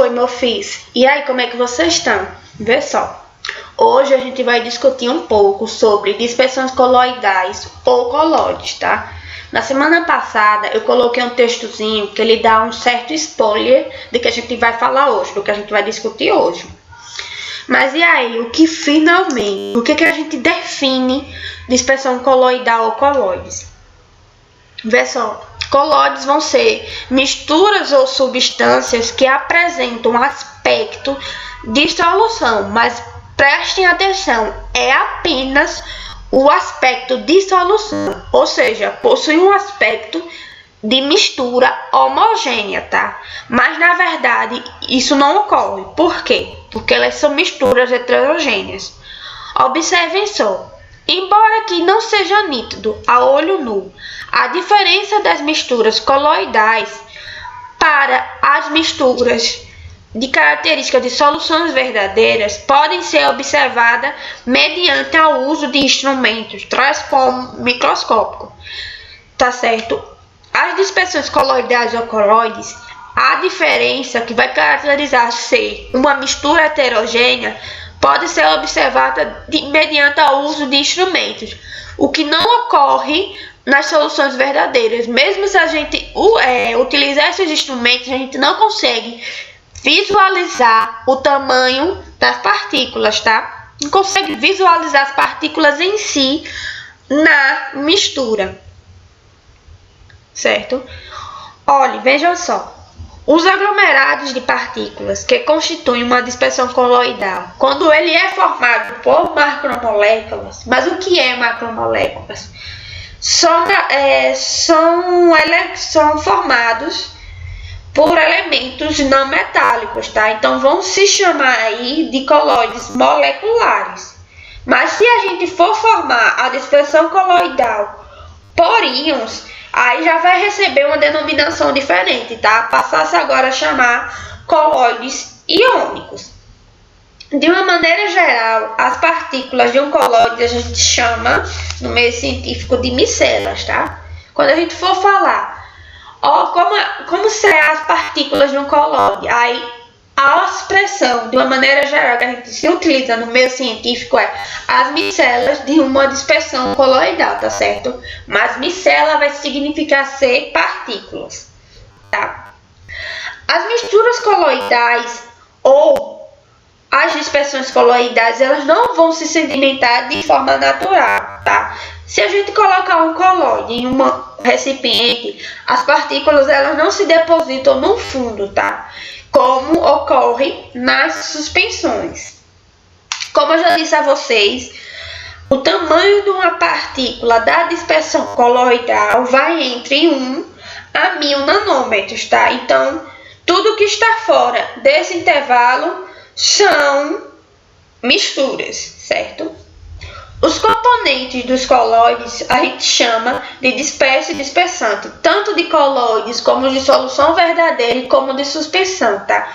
Oi, meu filhos. E aí, como é que vocês estão? Vê só. Hoje a gente vai discutir um pouco sobre dispersões coloidais ou colóides, tá? Na semana passada eu coloquei um textozinho que ele dá um certo spoiler do que a gente vai falar hoje, do que a gente vai discutir hoje. Mas e aí, o que a gente define dispersão coloidal ou colóides? Vê só. Colóides vão ser misturas ou substâncias que apresentam um aspecto de solução, mas prestem atenção, é apenas o aspecto de solução, ou seja, possui um aspecto de mistura homogênea, tá? Mas na verdade isso não ocorre. Por quê? Porque elas são misturas heterogêneas. Observem só. Embora aqui não seja nítido a olho nu a diferença das misturas coloidais para as misturas de características de soluções verdadeiras, podem ser observadas mediante o uso de instrumentos transform microscópico, tá certo? As dispersões coloidais ou colóides, a diferença que vai caracterizar ser uma mistura heterogênea pode ser observada mediante o uso de instrumentos, o que não ocorre nas soluções verdadeiras. Mesmo se a gente utilizar esses instrumentos, a gente não consegue visualizar o tamanho das partículas, tá? Não consegue visualizar as partículas em si na mistura, certo? Olhe, vejam só. Os aglomerados de partículas que constituem uma dispersão coloidal, quando ele é formado por macromoléculas, mas o que é macromoléculas? São formados por elementos não metálicos, tá? Então vão se chamar aí de colóides moleculares. Mas se a gente for formar a dispersão coloidal por íons, aí já vai receber uma denominação diferente, tá? Passar-se agora a chamar colóides iônicos. De uma maneira geral, as partículas de um colóide a gente chama, no meio científico, de micelas, tá? Quando a gente for falar, como serão as partículas de um colóide, aí a expressão, de uma maneira geral, que a gente se utiliza no meio científico é as micelas de uma dispersão coloidal, tá certo? Mas micela vai significar ser partículas, tá? As misturas coloidais ou as dispersões coloidais, elas não vão se sedimentar de forma natural, tá? Se a gente colocar um colóide em um recipiente, as partículas elas não se depositam no fundo, tá? Como ocorre nas suspensões. Como eu já disse a vocês, o tamanho de uma partícula da dispersão coloidal vai entre 1 a 1000 nanômetros, tá? Então, tudo que está fora desse intervalo são misturas, certo? Os componentes dos colóides a gente chama de disperso e dispersante, tanto de colóides como de solução verdadeira como de suspensão, tá?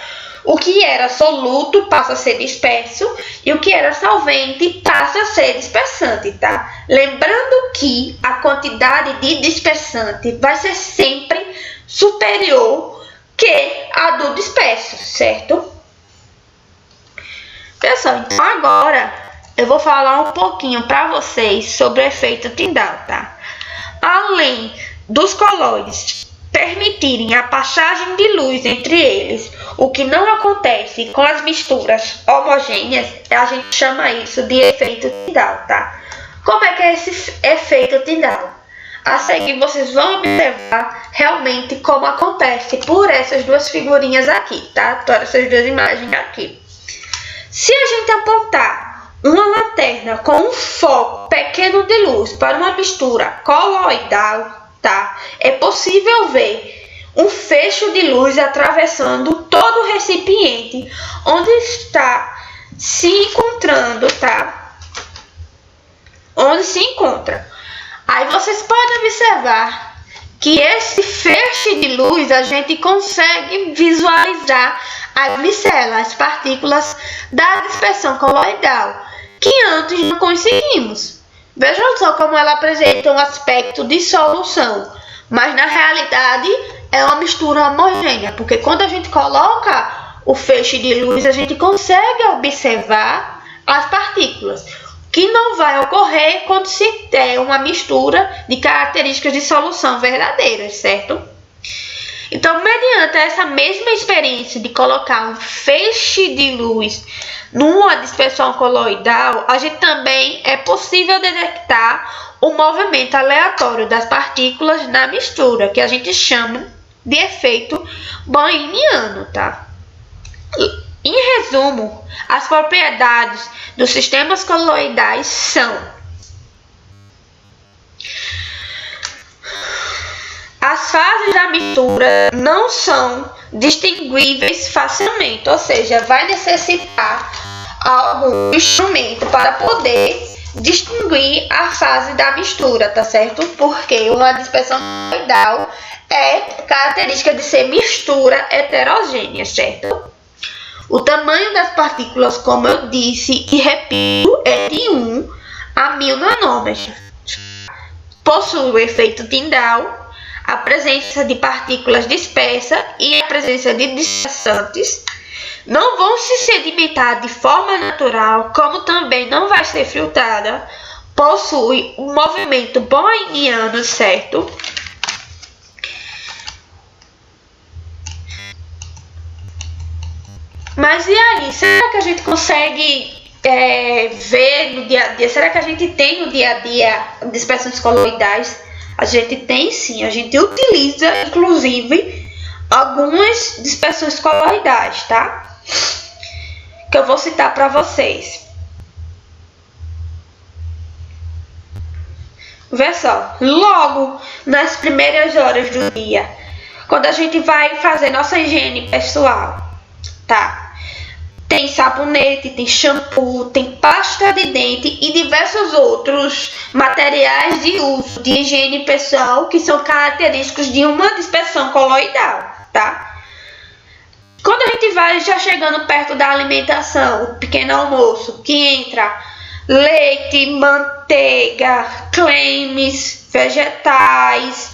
O que era soluto passa a ser disperso e o que era solvente passa a ser dispersante, tá? Lembrando que a quantidade de dispersante vai ser sempre superior que a do disperso, certo? Pessoal, então agora eu vou falar um pouquinho para vocês sobre o efeito Tyndall, tá? Além dos colóides permitirem a passagem de luz entre eles, o que não acontece com as misturas homogêneas, a gente chama isso de efeito Tyndall, tá? Como é que é esse efeito Tyndall? A seguir vocês vão observar realmente como acontece por essas duas figurinhas aqui, tá? Todas essas duas imagens aqui. Se a gente apontar uma lanterna com um foco pequeno de luz para uma mistura coloidal, tá? É possível ver um fecho de luz atravessando todo o recipiente onde está se encontrando, tá? Onde se encontra. Aí vocês podem observar que esse feixe de luz a gente consegue visualizar as micelas, as partículas da dispersão coloidal, que antes não conseguimos. Vejam só como ela apresenta um aspecto de solução, mas na realidade é uma mistura homogênea, porque quando a gente coloca o feixe de luz, a gente consegue observar as partículas, que não vai ocorrer quando se tem uma mistura de características de solução verdadeiras, certo? Então, mediante essa mesma experiência de colocar um feixe de luz numa dispersão coloidal, a gente também é possível detectar o movimento aleatório das partículas na mistura, que a gente chama de efeito browniano, tá? Em resumo, as propriedades dos sistemas coloidais são: as fases da mistura não são distinguíveis facilmente, ou seja, vai necessitar algum instrumento para poder distinguir a fase da mistura, tá certo? Porque uma dispersão coloidal é característica de ser mistura heterogênea, certo? O tamanho das partículas, como eu disse e repito, é de 1 a 1000 nanômetros. Possui o efeito Tyndall, a presença de partículas dispersas e a presença de dispersantes. Não vão se sedimentar de forma natural, como também não vai ser filtrada. Possui um movimento browniano, certo? Mas e aí, será que a gente consegue ver no dia a dia? Será que a gente tem no dia a dia dispersões coloidais? A gente tem sim, a gente utiliza inclusive algumas dispersões coloidais, tá? Que eu vou citar para vocês. Vê só, logo nas primeiras horas do dia, quando a gente vai fazer nossa higiene pessoal, tá? Tem sabonete, tem shampoo, tem pasta de dente e diversos outros materiais de uso de higiene pessoal que são característicos de uma dispersão coloidal, tá? Quando a gente vai já chegando perto da alimentação, o pequeno almoço, que entra leite, manteiga, cremes vegetais,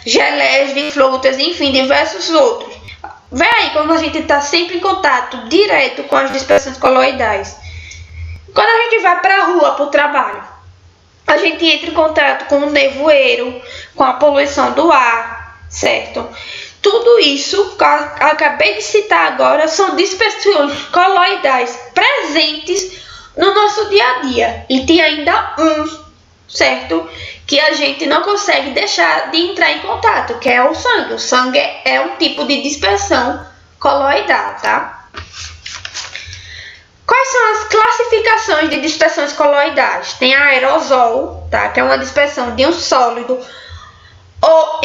geleias de frutas, enfim, diversos outros. Vê aí como a gente está sempre em contato direto com as dispersões coloidais. Quando a gente vai para a rua, para o trabalho, a gente entra em contato com o nevoeiro, com a poluição do ar, certo? Tudo isso que eu acabei de citar agora são dispersões coloidais presentes no nosso dia a dia. E tem ainda certo? Que a gente não consegue deixar de entrar em contato, que é o sangue. O sangue é um tipo de dispersão coloidal, tá? Quais são as classificações de dispersões coloidais? Tem a aerosol, tá? Que é uma dispersão de um sólido ou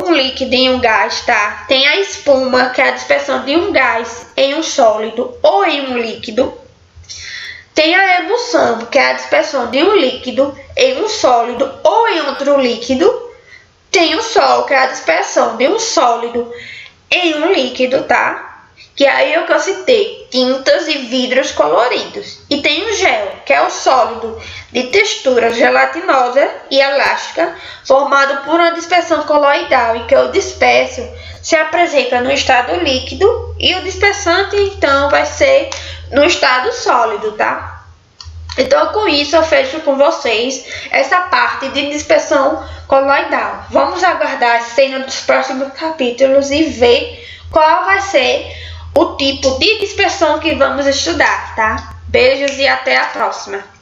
um líquido em um gás, tá? Tem a espuma, que é a dispersão de um gás em um sólido ou em um líquido. Tem a emulsão, que é a dispersão de um líquido em um sólido ou em outro líquido. Tem o sol, que é a dispersão de um sólido em um líquido, tá? Que aí é o que eu citei, tintas e vidros coloridos. E tem o gel, que é o sólido de textura gelatinosa e elástica, formado por uma dispersão coloidal, em que o disperso se apresenta no estado líquido e o dispersante, então, vai ser no estado sólido, tá? Então, com isso, eu fecho com vocês essa parte de dispersão coloidal. Vamos aguardar a cena dos próximos capítulos e ver qual vai ser o tipo de dispersão que vamos estudar, tá? Beijos e até a próxima!